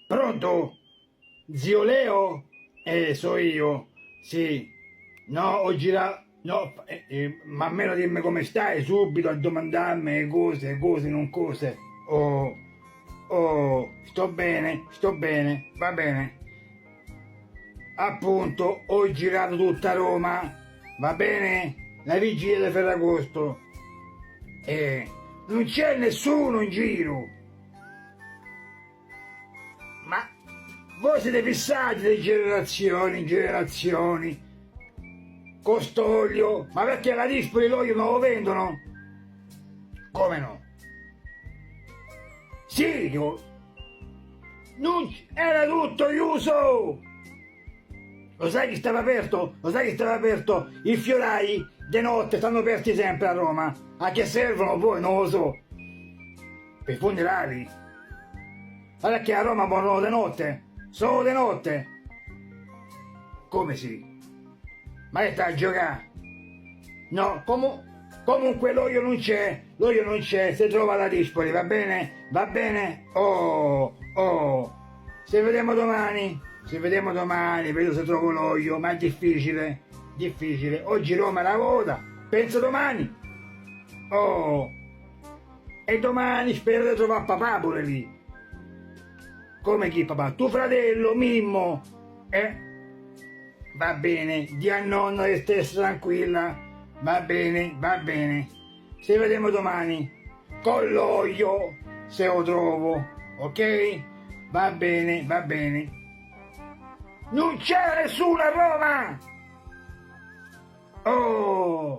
Pronto? Zio Leo? So io. Sì. No, ho girato... No, ma almeno dimmi come stai subito a domandarmi cose, non cose. Sto bene, va bene. Appunto, ho girato tutta Roma, va bene? La vigilia di Ferragosto. Non c'è nessuno in giro. Ma voi siete fissati di generazioni in generazioni. Cost'olio, ma perché la Dispoli l'olio non lo vendono? Come no? Sì, non era tutto chiuso! Lo sai chi stava aperto? Lo sai chi stava aperto? I fiorai di notte stanno aperti sempre a Roma. A che servono poi? Non lo so. Per i funerali. Guarda che a Roma morrono di notte. Solo di notte. Come sì? Ma che sta a giocare? No, comunque l'olio non c'è, si trova alla Dispoli, va bene? Va bene? Se vediamo domani, vedo se trovo l'olio, ma è difficile. Oggi Roma la vota, penso domani. E domani spero di trovare papà pure lì. Come chi papà? Tuo fratello, Mimmo, Va bene, di a nonno di stessa tranquilla. Va bene. Ci vediamo domani. Con l'olio, se lo trovo. Ok? Va bene. Non c'è nessuno a Roma! Oh!